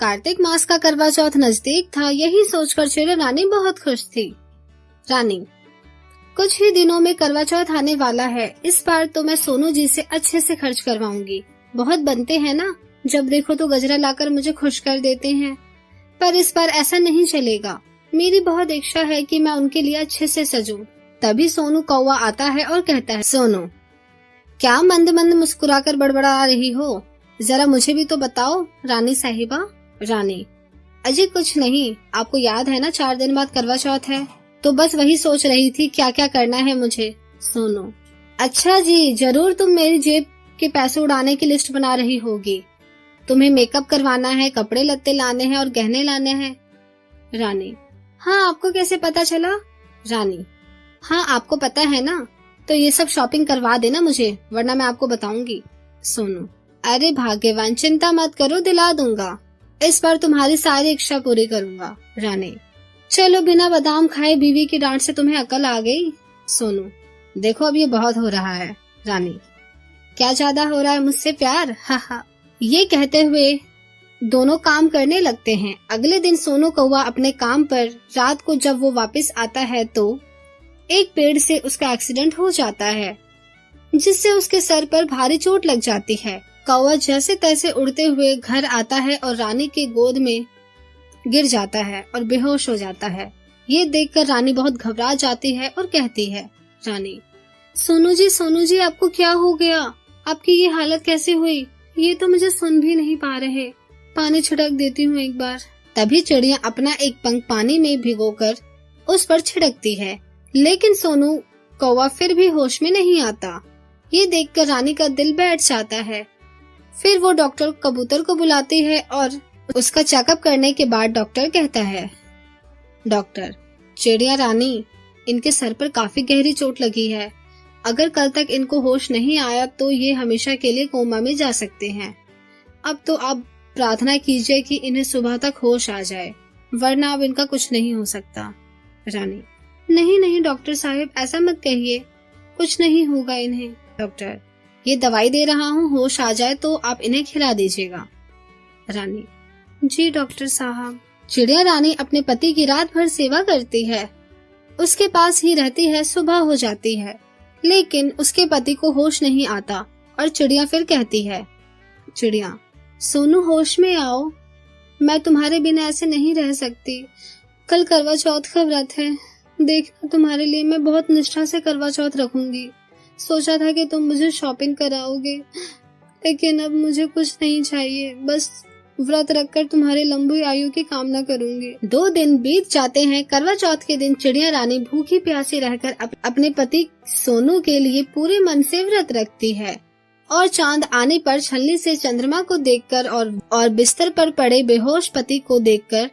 कार्तिक मास का करवा चौथ नजदीक था, यही सोचकर चिड़िया रानी बहुत खुश थी। रानी, कुछ ही दिनों में करवा चौथ आने वाला है। इस बार तो मैं सोनू जी से अच्छे से खर्च करवाऊंगी। बहुत बनते हैं ना, जब देखो तो गजरा लाकर मुझे खुश कर देते हैं। पर इस बार ऐसा नहीं चलेगा। मेरी बहुत इच्छा है कि मैं उनके लिए अच्छे से सजूं। तभी सोनू कौवा आता है और कहता है, सोनू, क्या मंद मंद मुस्कुराकर बड़बड़ा रही हो? जरा मुझे भी तो बताओ रानी साहिबा। रानी, अजी कुछ नहीं, आपको याद है ना 4 दिन बाद करवा चौथ है, तो बस वही सोच रही थी क्या क्या करना है मुझे। सोनू, अच्छा जी, जरूर तुम मेरी जेब के पैसे उड़ाने की लिस्ट बना रही होगी। तुम्हें मेकअप करवाना है, कपड़े लत्ते लाने हैं और गहने लाने हैं। रानी, हाँ, आपको कैसे पता चला? रानी, हाँ आपको पता है ना, तो ये सब शॉपिंग करवा देना मुझे, वरना मैं आपको बताऊंगी। सोनू, अरे भाग्यवान, चिंता मत करो, दिला दूंगा। इस बार तुम्हारी सारी इच्छा पूरी करूंगा। रानी, चलो, बिना बादाम खाए बीवी की डांट से तुम्हें अकल आ गई। सोनू, देखो अब ये बहुत हो रहा है। रानी, क्या ज्यादा हो रहा है मुझसे प्यार? हा हा। ये कहते हुए दोनों काम करने लगते हैं। अगले दिन सोनू कौवा अपने काम पर, रात को जब वो वापस आता है तो एक पेड़ से उसका एक्सीडेंट हो जाता है, जिससे उसके सर पर भारी चोट लग जाती है। कौवा जैसे तैसे उड़ते हुए घर आता है और रानी के गोद में गिर जाता है और बेहोश हो जाता है। ये देखकर रानी बहुत घबरा जाती है और कहती है, रानी, सोनू जी आपको क्या हो गया? आपकी ये हालत कैसे हुई? ये तो मुझे सुन भी नहीं पा रहे। पानी छिड़क देती हूँ एक बार। तभी चिड़िया अपना एक पंख पानी में भिगोकर उस पर छिड़कती है, लेकिन सोनू कौवा फिर भी होश में नहीं आता। ये देखकर रानी का दिल बैठ जाता है। फिर वो डॉक्टर कबूतर को बुलाती है और उसका चेकअप करने के बाद डॉक्टर कहता है, डॉक्टर, चिड़िया रानी, इनके सर पर काफी गहरी चोट लगी है। अगर कल तक इनको होश नहीं आया तो ये हमेशा के लिए कोमा में जा सकते हैं। अब तो आप प्रार्थना कीजिए कि इन्हें सुबह तक होश आ जाए, वरना अब इनका कुछ नहीं हो सकता। रानी, नहीं नहीं डॉक्टर साहब, ऐसा मत कहिए, कुछ नहीं होगा इन्हें। डॉक्टर, ये दवाई दे रहा हूँ, होश आ जाए तो आप इन्हें खिला दीजिएगा। रानी, जी डॉक्टर साहब। चिड़िया रानी अपने पति की रात भर सेवा करती है, उसके पास ही रहती है। सुबह हो जाती है, लेकिन उसके पति को होश नहीं आता और चिड़िया फिर कहती है, चिड़िया, सोनू होश में आओ, मैं तुम्हारे बिना ऐसे नहीं रह सकती। कल करवा चौथ का व्रत है, देखना तुम्हारे लिए मैं बहुत निष्ठा से करवा चौथ रखूंगी। सोचा था कि तुम मुझे शॉपिंग कराओगे, लेकिन अब मुझे कुछ नहीं चाहिए, बस व्रत रखकर तुम्हारी लंबी आयु की कामना करूंगी। 2 दिन बीत जाते हैं। करवा चौथ के दिन चिड़िया रानी भूखी प्यासी रहकर अपने पति सोनू के लिए पूरे मन से व्रत रखती है और चांद आने पर छलनी से चंद्रमा को देखकर और बिस्तर पर पड़े बेहोश पति को देखकर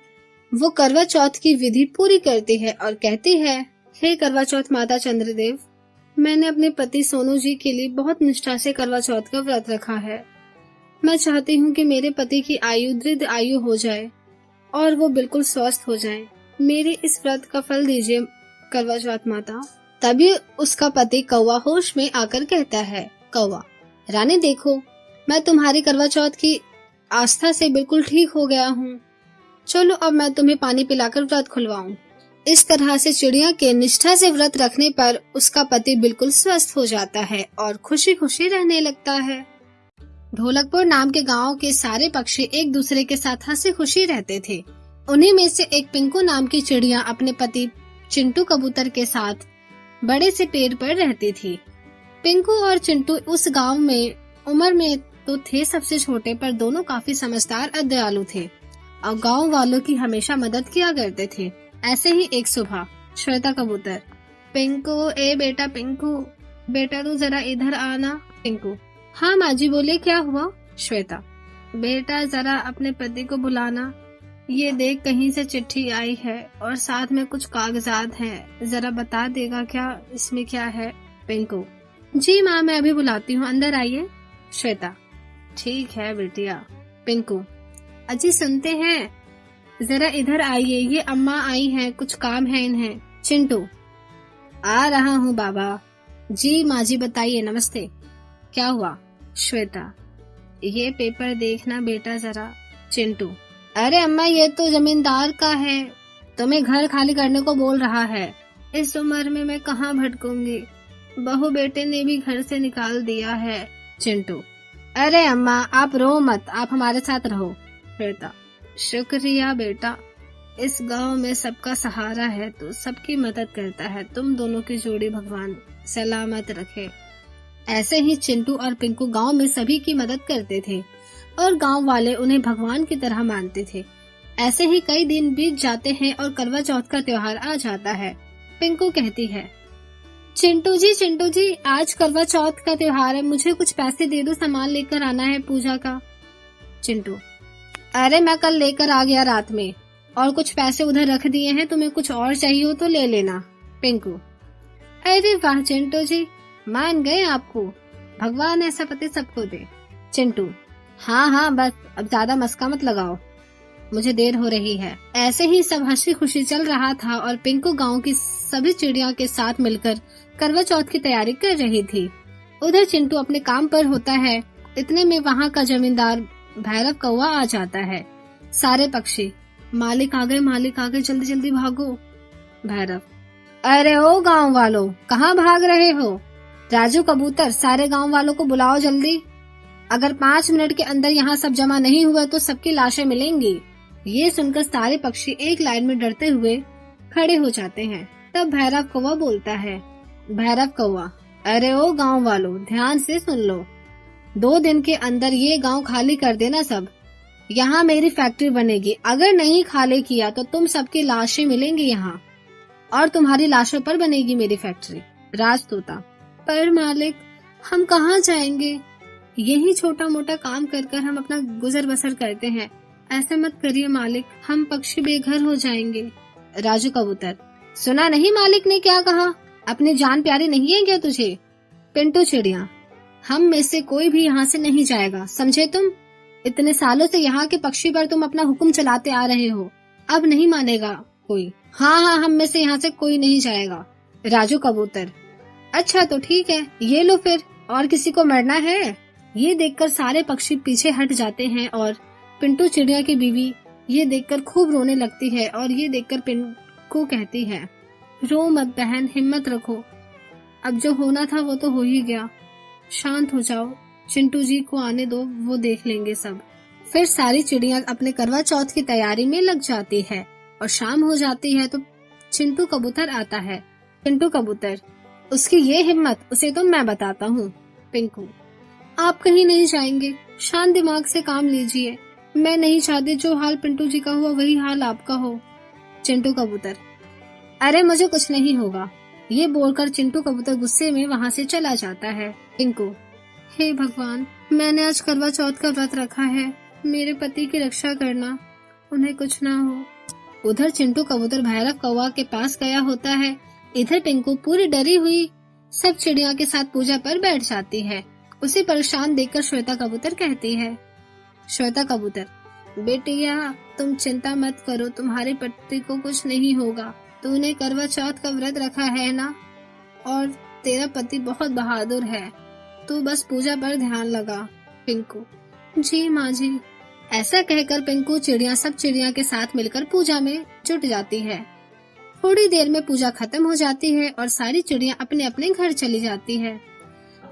वो करवा चौथ की विधि पूरी करती है और कहती है, हे करवा चौथ माता चंद्रदेव, मैंने अपने पति सोनू जी के लिए बहुत निष्ठा से करवा चौथ का व्रत रखा है। मैं चाहती हूँ कि मेरे पति की आयु दीर्घ आयु हो जाए और वो बिल्कुल स्वस्थ हो जाएं। मेरे इस व्रत का फल दीजिए करवा चौथ माता। तभी उसका पति कौवा होश में आकर कहता है, कौवा, रानी देखो, मैं तुम्हारी करवा चौथ की आस्था से बिल्कुल ठीक हो गया हूँ। चलो अब मैं तुम्हें पानी पिलाकर व्रत खुलवाऊं। इस तरह से चिड़िया के निष्ठा से व्रत रखने पर उसका पति बिल्कुल स्वस्थ हो जाता है और खुशी खुशी रहने लगता है। ढोलकपुर नाम के गांव के सारे पक्षी एक दूसरे के साथ हंसी खुशी रहते थे। उन्हीं में से एक पिंकू नाम की चिड़िया अपने पति चिंटू कबूतर के साथ बड़े से पेड़ पर रहती थी। पिंकू और चिंटू उस गांव में उम्र में तो थे सबसे छोटे, पर दोनों काफी समझदार और दयालु थे और गांव वालों की हमेशा मदद किया करते थे। ऐसे ही एक सुबह श्वेता कबूतर, पिंकू, ए बेटा पिंकू, बेटा तू जरा इधर आना। पिंकू, हाँ माँ जी बोले, क्या हुआ? श्वेता, बेटा जरा अपने पति को बुलाना, ये देख कहीं से चिट्ठी आई है और साथ में कुछ कागजात हैं, जरा बता देगा क्या इसमें क्या है? पिंकू, जी माँ, मैं अभी बुलाती हूँ, अंदर आइए। श्वेता, ठीक है बेटिया। पिंकू, अजी सुनते हैं, जरा इधर आइए, ये अम्मा आई हैं, कुछ काम है इन्हें। चिंटू, आ रहा हूँ बाबा। जी माँ जी बताइए, नमस्ते, क्या हुआ? श्वेता, ये पेपर देखना बेटा जरा। चिंटू, अरे अम्मा, ये तो जमींदार का है, तुम्हें घर खाली करने को बोल रहा है। इस उम्र में मैं कहाँ भटकूंगी, बहू बेटे ने भी घर से निकाल दिया है। चिंटू, अरे अम्मा आप रो मत, आप हमारे साथ रहो। श्वेता, शुक्रिया बेटा, इस गांव में सबका सहारा है तो सबकी मदद करता है। तुम दोनों की जोड़ी भगवान सलामत रखे। ऐसे ही चिंटू और पिंकू गांव में सभी की मदद करते थे और गांव वाले उन्हें भगवान की तरह मानते थे। ऐसे ही कई दिन बीत जाते हैं और करवा चौथ का त्योहार आ जाता है। पिंकू कहती है, चिंटू जी आज करवा चौथ का त्योहार है, मुझे कुछ पैसे दे दो, सामान लेकर आना है पूजा का। चिंटू, अरे मैं कल लेकर आ गया रात में और कुछ पैसे उधर रख दिए हैं, तुम्हें कुछ और चाहिए हो तो ले लेना। पिंकू, अरे वाह चिंटू जी, मान गए आपको, भगवान ऐसा पति सबको दे। चिंटू, हाँ बस अब ज्यादा मस्का मत लगाओ, मुझे देर हो रही है। ऐसे ही सब हंसी खुशी चल रहा था और पिंकू गांव की सभी चिड़िया के साथ मिलकर करवा चौथ की तैयारी कर रही थी। उधर चिंटू अपने काम पर होता है। इतने में वहाँ का जमींदार भैरव कौवा आ जाता है। सारे पक्षी, मालिक आ गए, जल्दी जल्दी भागो। भैरव, अरे ओ गांव वालों, कहाँ भाग रहे हो? राजू कबूतर, सारे गांव वालों को बुलाओ जल्दी, अगर 5 मिनट के अंदर यहाँ सब जमा नहीं हुआ तो सबकी लाशें मिलेंगी। ये सुनकर सारे पक्षी एक लाइन में डरते हुए खड़े हो जाते हैं। तब भैरव कौवा बोलता है, भैरव कौवा, अरे ओ गांव वालों, ध्यान से सुन लो, 2 दिन के अंदर ये गांव खाली कर देना सब, यहाँ मेरी फैक्ट्री बनेगी, अगर नहीं खाली किया तो तुम सबकी लाशें मिलेंगी यहाँ और तुम्हारी लाशों पर बनेगी मेरी फैक्ट्री। राजतोता, पर मालिक हम कहाँ जाएंगे, यही छोटा मोटा काम कर हम अपना गुजर बसर करते हैं, ऐसा मत करिए मालिक, हम पक्षी बेघर हो जाएंगे। राजू कबूतर, सुना नहीं मालिक ने क्या कहा, अपनी जान प्यारी नहीं है क्या तुझे? पिंटू चिड़िया, हम में से कोई भी यहाँ से नहीं जाएगा, समझे तुम? इतने सालों से यहाँ के पक्षी पर तुम अपना हुक्म चलाते आ रहे हो, अब नहीं मानेगा कोई। हाँ, हम में से यहाँ से कोई नहीं जाएगा। राजू कबूतर, अच्छा तो ठीक है, ये लो फिर, और किसी को मरना है? ये देखकर सारे पक्षी पीछे हट जाते हैं और पिंटू चिड़िया की बीवी ये देखकर खूब रोने लगती है और ये देखकर पिंकू कहती है, रो मत बहन, हिम्मत रखो, अब जो होना था वो तो हो ही गया, शांत हो जाओ, चिंटू जी को आने दो, वो देख लेंगे सब। फिर सारी चिड़िया अपने करवा चौथ की तैयारी में लग जाती है और शाम हो जाती है तो चिंटू कबूतर आता है। चिंटू कबूतर, उसकी ये हिम्मत, उसे तो मैं बताता हूँ। पिंकू, आप कहीं नहीं जाएंगे, शांत दिमाग से काम लीजिए, मैं नहीं चाहती जो हाल पिंटू जी का हुआ वही हाल आपका हो। चिंटू कबूतर, अरे मुझे कुछ नहीं होगा। ये बोलकर चिंटू कबूतर गुस्से में वहाँ से चला जाता है। पिंकू, हे भगवान, मैंने आज करवा चौथ का व्रत रखा है, मेरे पति की रक्षा करना, उन्हें कुछ ना हो। उधर चिंटू कबूतर भैरव कौवा के पास गया होता है। इधर पिंकू पूरी डरी हुई सब चिड़िया के साथ पूजा पर बैठ जाती है। उसे परेशान देखकर श्वेता कबूतर कहती है, श्वेता कबूतर, बेटिया तुम चिंता मत करो, तुम्हारे पति को कुछ नहीं होगा, तूने करवा चौथ का व्रत रखा है ना, और तेरा पति बहुत बहादुर है, तू बस पूजा पर ध्यान लगा। पिंकू, जी माँ जी। ऐसा कहकर पिंकू चिड़िया सब चिड़िया के साथ मिलकर पूजा में जुट जाती है। थोड़ी देर में पूजा खत्म हो जाती है और सारी चिड़िया अपने अपने घर चली जाती है।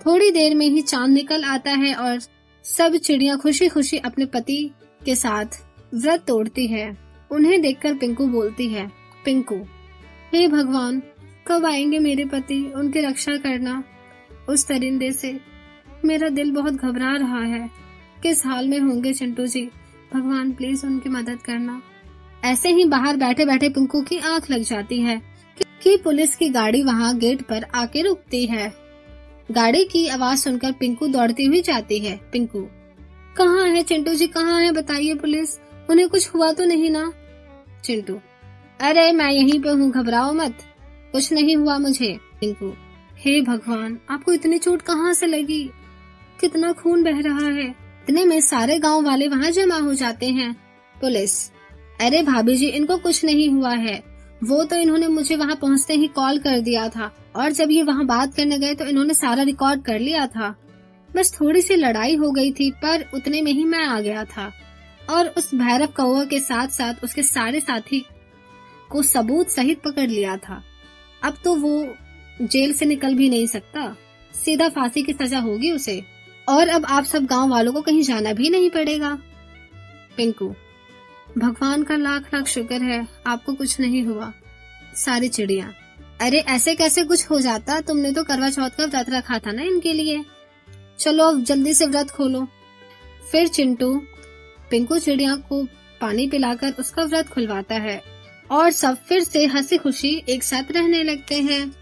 थोड़ी देर में ही चांद निकल आता है और सब चिड़िया खुशी खुशी अपने पति के साथ व्रत तोड़ती है। उन्हें देखकर पिंकू बोलती है, पिंकू, हे भगवान, कब आएंगे मेरे पति, उनकी रक्षा करना उस दरिंदे से, मेरा दिल बहुत घबरा रहा है, किस हाल में होंगे चिंटू जी, भगवान प्लीज उनकी मदद करना। ऐसे ही बाहर बैठे बैठे पिंकू की आंख लग जाती है कि पुलिस की गाड़ी वहाँ गेट पर आके रुकती है। गाड़ी की आवाज सुनकर पिंकू दौड़ती हुई जाती है। पिंकू, कहाँ है चिंटू जी, कहाँ है, बताइए पुलिस, उन्हें कुछ हुआ तो नहीं ना? चिंटू, अरे मैं यहीं पे हूँ, घबराओ मत, कुछ नहीं हुआ मुझे। पिंकू, हे भगवान, आपको इतनी चोट कहाँ से लगी, कितना खून बह रहा है। इतने में सारे गांव वाले वहाँ जमा हो जाते हैं। पुलिस, अरे भाभी जी, इनको कुछ नहीं हुआ है, वो तो इन्होंने मुझे वहाँ पहुँचते ही कॉल कर दिया था और जब ये वहाँ बात करने गए तो इन्होंने सारा रिकॉर्ड कर लिया था, बस थोड़ी सी लड़ाई हो गई थी पर उतने में ही मैं आ गया था। और उस भैरव कौवा के साथ साथ उसके सारे साथी को सबूत सहित पकड़ लिया था। अब तो वो जेल से निकल भी नहीं सकता, सीधा फांसी की सजा होगी उसे। और अब आप सब गांव वालों को कहीं जाना भी नहीं पड़ेगा। पिंकू, भगवान का लाख लाख शुक्र है आपको कुछ नहीं हुआ। सारी चिड़िया, अरे ऐसे कैसे कुछ हो जाता, तुमने तो करवा चौथ का व्रत रखा था ना इनके लिए, चलो अब जल्दी से व्रत खोलो। फिर चिंटू पिंकू चिड़िया को पानी पिलाकर उसका व्रत खुलवाता है और सब फिर से हंसी खुशी एक साथ रहने लगते हैं।